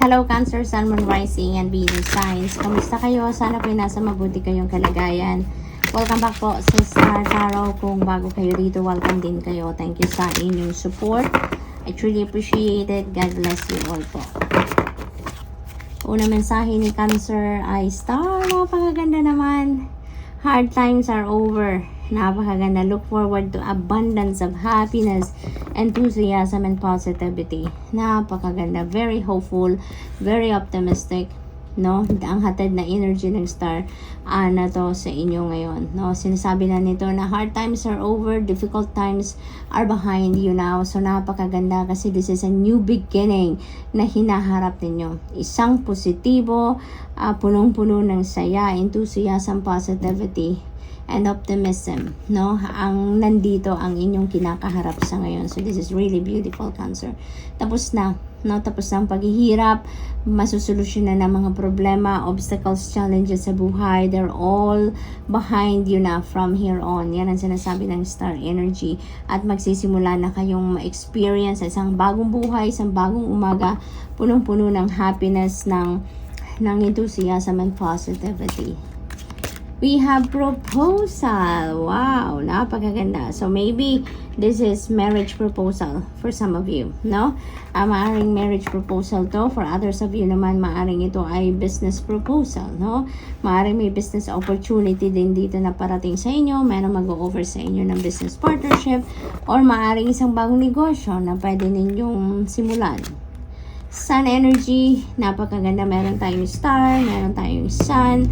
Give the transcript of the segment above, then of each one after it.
Hello Cancer, Sun, Moon, Rising, and Venus signs. Kamusta kayo? Sana po nasa mabuti kayong kalagayan. Welcome back po sa Star Tarot. Kung bago kayo dito, welcome din kayo. Thank you sa inyong support. I truly appreciate it. God bless you all po. Una mensahe ni Cancer ay Star, napakaganda naman. Hard times are over. Napakaganda. Look forward to abundance of happiness, enthusiasm, and positivity. Napakaganda. Very hopeful. Very optimistic. No? Ang hatid na energy ng Star na to sa inyo ngayon. No? Sinasabi na nito na hard times are over. Difficult times are behind you now. So napakaganda kasi this is a new beginning na hinaharap ninyo. Isang positibo, punong-puno ng saya, enthusiasm, positivity, and optimism, no? Ang nandito ang inyong kinakaharap sa ngayon. So this is really beautiful, Cancer. Tapos na, no? Tapos na ang paghihirap, masusolusyonan na mga problema, obstacles, challenges sa buhay. They're all behind you na from here on. Yan ang sinasabi ng Star Energy. At magsisimula na kayong ma-experience isang bagong buhay, isang bagong umaga, punong-puno ng happiness, ng enthusiasm and positivity. We have proposal. Wow, napakaganda. So maybe this is marriage proposal for some of you, no? Maaring marriage proposal to. For others of you naman, maaring ito ay business proposal, no? Maaring may business opportunity din dito na parating sa inyo. Meron mag-o-offer sa inyo ng business partnership, or maaring isang bagong negosyo na pwede ninyong simulan. Sun energy, napakaganda. Meron tayong star, meron tayong sun.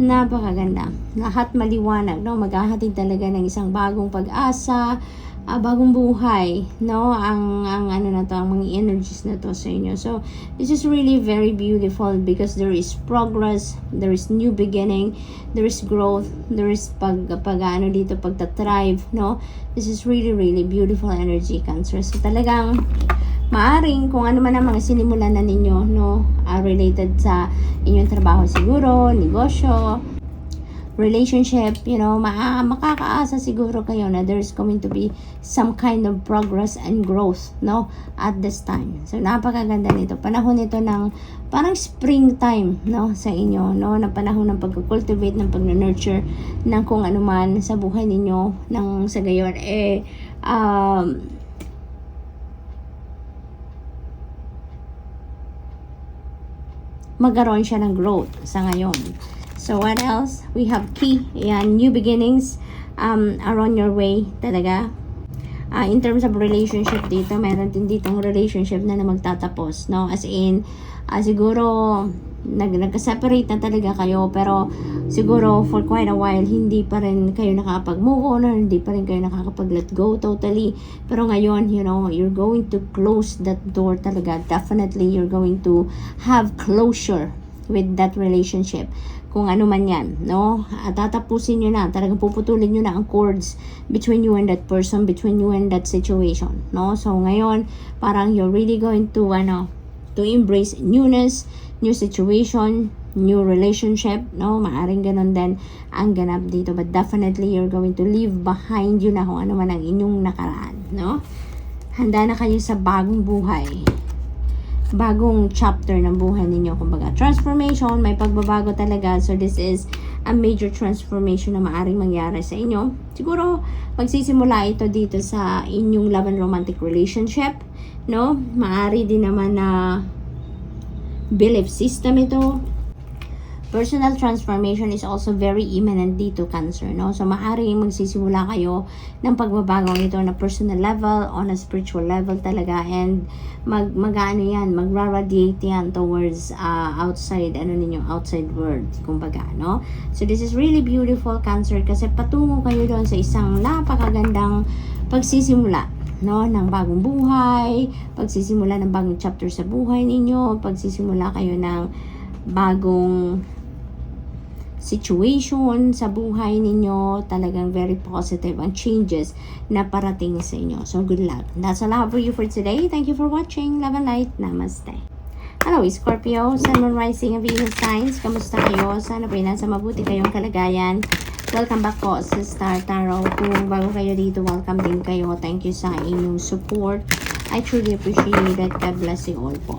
Napakaganda. Lahat maliwanag, no? Maghahatid talaga ng isang bagong pag-asa, bagong buhay, no? Ang ano na to, ang mga energies na to sa inyo. So, this is really very beautiful because there is progress, there is new beginning, there is growth, there is pag-ano dito, pagta-thrive, no? This is really, really beautiful energy, Cancer. So, talagang maaring kung ano man ang mga sinimulan na ninyo, no, related sa inyong trabaho siguro, negosyo, relationship, you know, makakaasa siguro kayo na there's going to be some kind of progress and growth, no, at this time. So, napakaganda nito. Panahon nito ng parang springtime, no, sa inyo, no, na panahon ng pag-cultivate, ng pag-nurture ng kung ano man sa buhay ninyo, nang sa gayon, magkaroon siya ng growth sa ngayon. So, what else? We have key. Ayan, new beginnings are on your way talaga. In terms of relationship dito, meron din ditong relationship na magtatapos, no? As in, siguro, nagka-separate na talaga kayo, pero siguro for quite a while, hindi pa rin kayo nakakapag-move on, or hindi pa rin kayo nakakapag-let go totally. Pero ngayon, you know, you're going to close that door talaga. Definitely, you're going to have closure with that relationship. Kung ano man yan, no? At tatapusin nyo na, talagang puputulin nyo na ang cords between you and that person, between you and that situation, no? So, ngayon, parang you're really going to, to embrace newness, new situation, new relationship, no? Maaring ganun din ang ganap dito. But definitely, you're going to leave behind you na kung ano man ang inyong nakaraan, no? Handa na kayo sa bagong buhay. Bagong chapter ng buhay ninyo. Kumbaga, transformation, may pagbabago talaga. So, this is a major transformation na maaring mangyari sa inyo. Siguro, magsisimula ito dito sa inyong love and romantic relationship, no? Maari din naman na belief system ito. Personal transformation is also very imminent dito, Cancer, no? So, maaaring magsisimula kayo ng pagbabagong ito na personal level, on a spiritual level talaga, and mag-ano yan, magra-radiate yan towards outside world, kumbaga, no? So, this is really beautiful, Cancer, kasi patungo kayo doon sa isang napakagandang pagsisimula, no, ng bagong buhay, pagsisimula ng bagong chapter sa buhay ninyo, pagsisimula kayo ng bagong situation sa buhay ninyo. Talagang very positive ang changes na parating sa inyo. So, good luck. That's all I have for you for today. Thank you for watching. Love and light. Namaste. Hello, Scorpio, Sun, Moon, Rising, and Venus signs. Kamusta kayo? Sana po nasa mabuti kayong kalagayan. Welcome back po sa Star Tarot. Kung bago kayo dito, welcome din kayo. Thank you sa inyong support. I truly appreciate it. God bless you all po.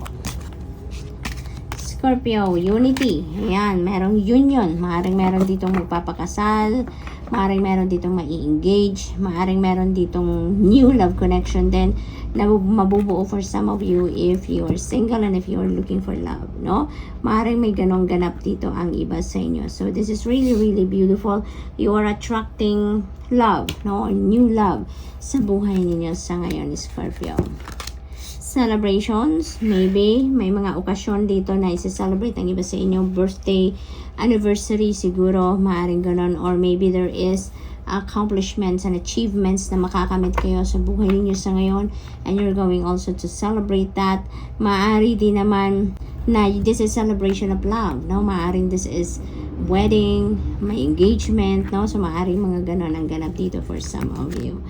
Scorpio, unity. Ayan, merong union. Maaring meron ditong magpapakasal. Maaring meron ditong mai-engage. Maaring meron ditong new love connection din na mabubuo for some of you if you are single and if you are looking for love, no? Maaring may ganong ganap dito ang iba sa inyo. So, this is really, really beautiful. You are attracting love, no? Or new love sa buhay ninyo sa ngayon, Scorpio. Celebrations, maybe may mga okasyon dito na isa-celebrate ang iba sa inyo, birthday, anniversary siguro, maaring ganon, or maybe there is accomplishments and achievements na makakamit kayo sa buhay ninyo sa ngayon and you're going also to celebrate that. Maari din naman na this is celebration of love, no? Maaring this is wedding, may engagement, no? So maaring mga ganon ang ganap dito for some of you.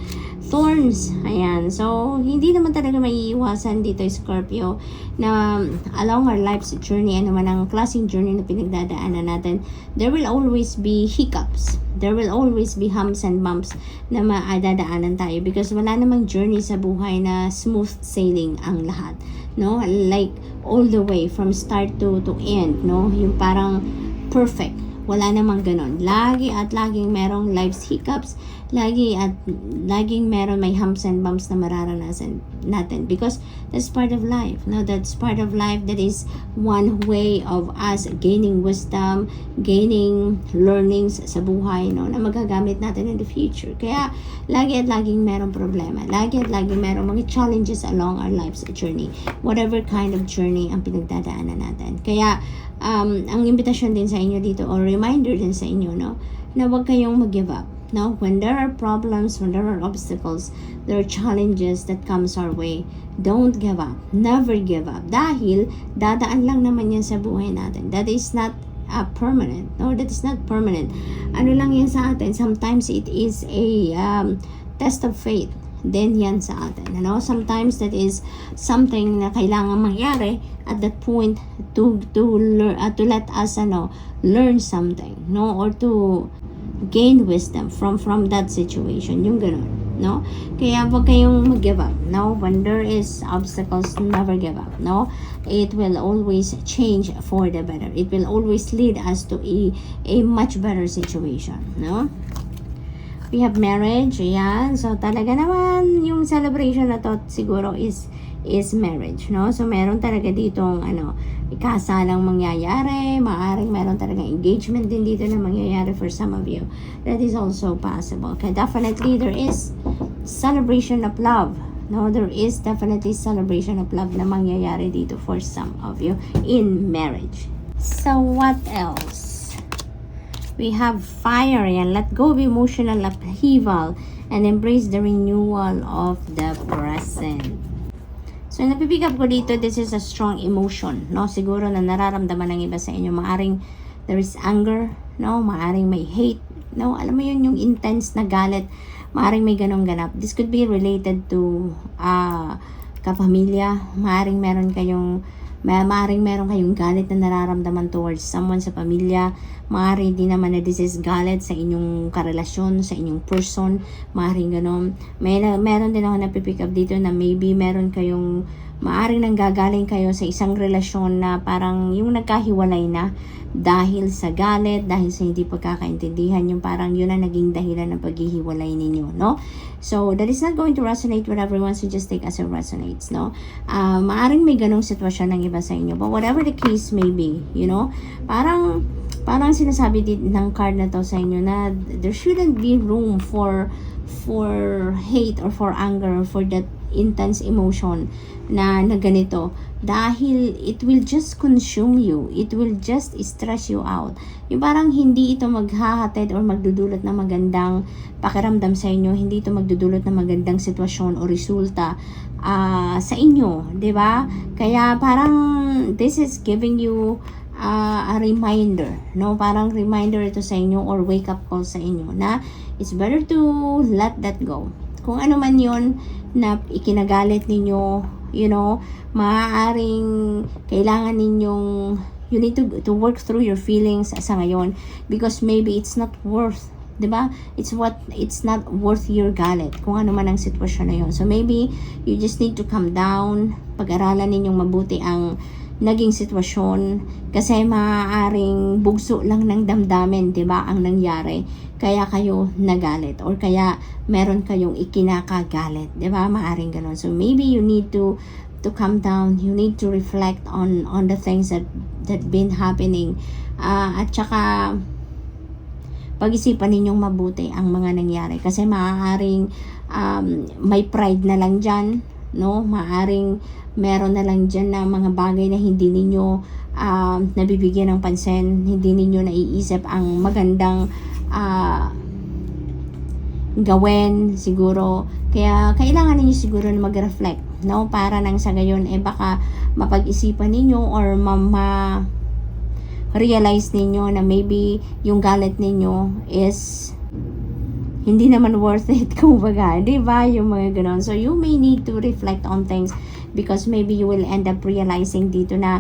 Thorns, ayan. So, hindi naman talaga maiiwasan dito, Scorpio, na along our life's journey, ano man ang klaseng journey na pinagdadaanan natin, there will always be hiccups. There will always be humps and bumps na maadadaanan tayo because wala namang journey sa buhay na smooth sailing ang lahat, no? Like, all the way from start to end, no? Yung parang perfect. Wala namang ganon. Lagi at laging merong life's hiccups. Laging meron may humps and bumps na mararanasan natin. Because that's part of life. No? That's part of life. That is one way of us gaining wisdom, gaining learnings sa buhay, no? Na magagamit natin in the future. Kaya, lagi at laging merong problema. Lagi at laging merong mga challenges along our life's journey. Whatever kind of journey ang pinagdadaanan natin. Kaya, ang invitation din sa inyo dito or reminder din sa inyo, no, na huwag kayong mag-give up, no? When there are problems, when there are obstacles, there are challenges that comes our way, don't give up, never give up, dahil dadaan lang naman yan sa buhay natin. That is not permanent, no? That is not permanent. Ano lang yan sa atin, sometimes it is a test of faith. Then yan sa atin, ano? Sometimes that is something na kailangan mangyari at that point to let us learn something, no, or to gain wisdom from that situation, yung ganun, no? Kaya wag kayong mag-give up, no? When there is obstacles, never give up, no? It will always change for the better. It will always lead us to a much better situation, no? We have marriage, ayan. So, talaga naman, yung celebration na to siguro is marriage, no? So, meron talaga ditong, ikasalang mangyayari. Maaring meron talaga engagement din dito na mangyayari for some of you. That is also possible. Kaya definitely, there is celebration of love. No, there is definitely celebration of love na mangyayari dito for some of you in marriage. So, what else? We have fire, and let go of emotional upheaval and embrace the renewal of the present. So, napipick up ko dito, this is a strong emotion, no? Siguro na nararamdaman ng iba sa inyo. Maaring there is anger, no? Maaring may hate, no? Alam mo yun, yung intense na galit. Maaring may ganong ganap. This could be related to kapamilya. Maaring meron kayong galit na nararamdaman towards someone sa pamilya. Maaari din naman na this is galit sa inyong karelasyon, sa inyong person. Maaaring ganon. Meron din ako napipick up dito na maybe meron kayong, maaaring nanggagaling kayo sa isang relasyon na parang yung nagkahiwalay na dahil sa galit, dahil sa hindi pagkakaintindihan, yung parang yun ang naging dahilan ng paghihiwalay ninyo, no? So, that is not going to resonate with everyone, so just take as it resonates, no? Maaring may ganong sitwasyon ng iba sa inyo, but whatever the case may be, you know, parang sinasabi din ng card na to sa inyo na there shouldn't be room for hate or for anger or for that intense emotion na ganito, dahil it will just consume you, it will just stress you out. Yung parang hindi ito maghahatid or magdudulot na magandang pakiramdam sa inyo, hindi ito magdudulot na magandang sitwasyon o resulta sa inyo, 'di ba? Kaya parang this is giving you a reminder, no? Parang reminder ito sa inyo or wake up call sa inyo na it's better to let that go. Kung ano man yon na ikinagalit ninyo, you know, maaaring kailangan ninyong, you need to work through your feelings sa ngayon because maybe it's not worth, diba? It's not worth your galit, kung ano man ang sitwasyon na yon. So maybe you just need to calm down, pag-aralan ninyong mabuti ang naging sitwasyon, kasi maaaring bugso lang ng damdamin, 'di ba, ang nangyari, kaya kayo nagalit or kaya meron kayong ikinakagalit, 'di ba, maaaring ganun. So maybe you need to calm down, you need to reflect on the things that been happening, at saka pag-isipan ninyong mabuti ang mga nangyari, kasi maaaring may pride na lang dyan, no? Maaaring meron na lang dyan na mga bagay na hindi ninyo nabibigyan ng pansin, hindi ninyo naiisip ang magandang gawin siguro, kaya kailangan niyo siguro na mag-reflect, no, para nang sa gayon baka mapag-isipan ninyo or realize ninyo na maybe yung galit ninyo is hindi naman worth it, kumbaga, di ba, yung mga ganon. So you may need to reflect on things, because maybe you will end up realizing dito na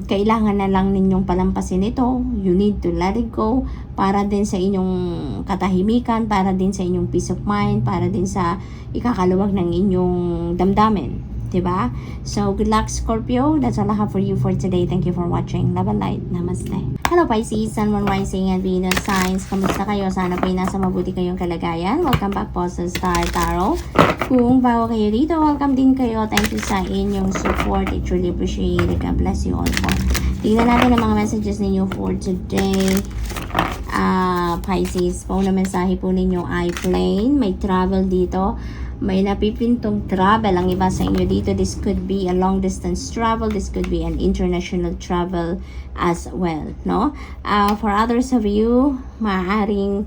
kailangan na lang ninyong palampasin ito. You need to let it go para din sa inyong katahimikan, para din sa inyong peace of mind, para din sa ikakaluwag ng inyong damdamin, diba? So good luck, Scorpio. That's all I have for you for today. Thank you for watching. Love and light. Namaste. Hello Pisces, Sun, Moon, Rising, and Venus signs. Kamusta kayo? Sana po nasa mabuti kayong kalagayan. Welcome back po sa Star Tarot. Kung bago kayo dito, welcome din kayo. Thank you sa inyong support. I truly appreciate it. God bless you all po. Tingnan natin ang mga messages ninyo for today. Pisces, po na mensahe po ninyo ay plane. May travel dito. May napipintong travel ang iba sa inyo dito. This could be a long distance travel. This could be an international travel as well, no? For others of you, maaaring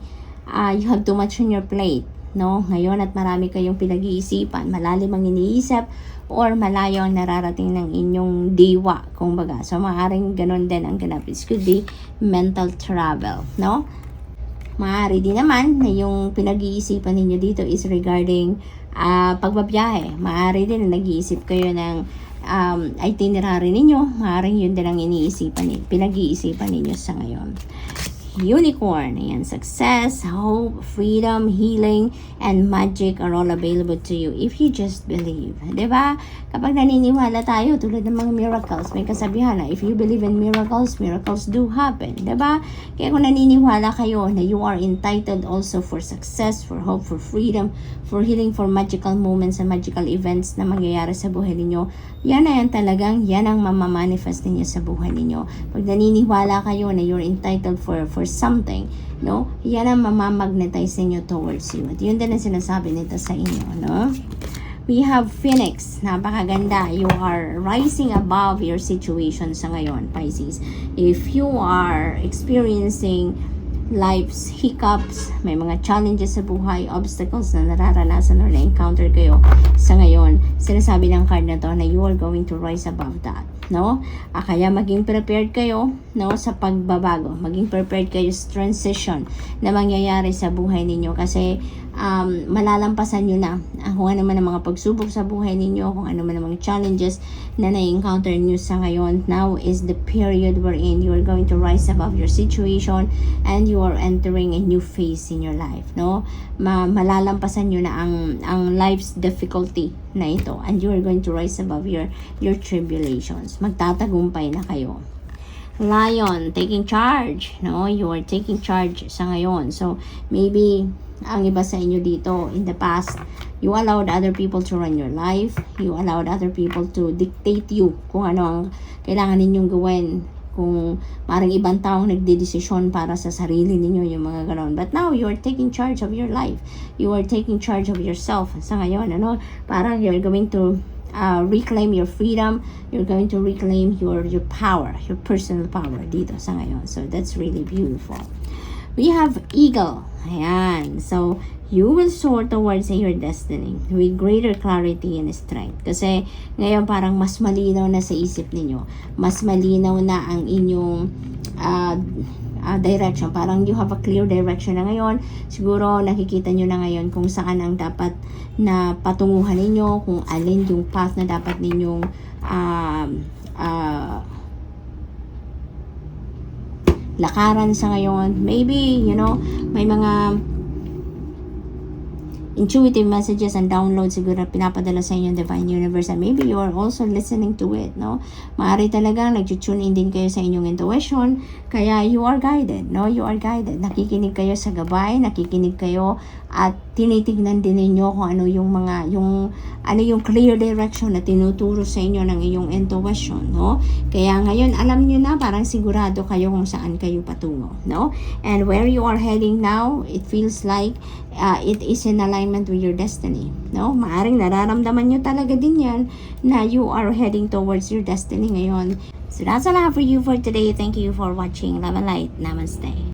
you have too much on your plate, no? Ngayon at marami kayong pinag-iisipan, malalim ang iniisip, or malayo ang nararating ng inyong diwa, kumbaga. So maaaring ganun din ang ganap. This could be mental travel, no? Maaari din naman na yung pinag-iisipan ninyo dito is regarding pagbabiyahe. Maaari din na nag-iisip kayo ng itinerary ninyo. Maaaring yun din ang pinag-iisipan ninyo sa ngayon. Unicorn, ayan, success, hope, freedom, healing, and magic are all available to you if you just believe. Diba? Kapag naniniwala tayo, tulad ng mga miracles, may kasabihan na if you believe in miracles, miracles do happen. Diba? Kaya kung naniniwala kayo na you are entitled also for success, for hope, for freedom, for healing, for magical moments and magical events na mangyayari sa buhay ninyo, yan na yan talagang, yan ang mamamanifest ninyo sa buhay ninyo. Pag naniniwala kayo na you're entitled for something, no? Yan ang mamamagnetize ninyo towards you. At yun din ang sinasabi nito sa inyo, no? We have Phoenix. Napakaganda. You are rising above your situation sa ngayon, Pisces. If you are experiencing life's hiccups, may mga challenges sa buhay, obstacles na nararanasan or na-encounter kayo sa ngayon, sinasabi ng card na to na you are going to rise above that, no? Kaya maging prepared kayo, no, sa pagbabago. Maging prepared kayo sa transition na mangyayari sa buhay ninyo, kasi malalampasan nyo na kung ano man ang mga pagsubok sa buhay ninyo, kung ano man ang mga challenges na na-encounter nyo sa ngayon. Now is the period wherein you are going to rise above your situation and you are entering a new phase in your life, no? Malalampasan nyo na ang life's difficulty na ito, and you are going to rise above your tribulations. Magtatagumpay na kayo. Lion, taking charge, no? You are taking charge sa ngayon. So maybe ang iba sa inyo dito, in the past, you allowed other people to run your life. You allowed other people to dictate you kung ano ang kailangan ninyong gawin. Kung maring ibang taong nagdedesisyon para sa sarili ninyo, yung mga ganon. But now, you are taking charge of your life. You are taking charge of yourself sa ngayon, ano? Parang you're going to reclaim your freedom. You're going to reclaim your power, your personal power dito sa ngayon. So, that's really beautiful. We have Eagle. Ayan. So, you will soar towards your destiny with greater clarity and strength. Kasi ngayon parang mas malinaw na sa isip ninyo. Mas malinaw na ang inyong direction. Parang you have a clear direction na ngayon. Siguro nakikita nyo na ngayon kung saan ang dapat na patunguhan ninyo, kung alin yung path na dapat ninyong lakaran sa ngayon. Maybe, you know, may mga intuitive messages and downloads siguro na pinapadala sa inyo ng Divine Universe, and maybe you are also listening to it, no? Maaari talagang nag-tune in din kayo sa inyong intuition, kaya you are guided, no? You are guided. Nakikinig kayo sa gabay, nakikinig kayo at tinitignan din ninyo kung ano yung mga, ano yung clear direction na tinuturo sa inyo ng iyong intuition, no? Kaya ngayon, alam nyo na, parang sigurado kayo kung saan kayo patungo, no? And where you are heading now, it feels like it is in alignment with your destiny, no? Maaring nararamdaman nyo talaga din yan na you are heading towards your destiny ngayon. So that's all I have for you for today. Thank you for watching. Love and light. Namaste.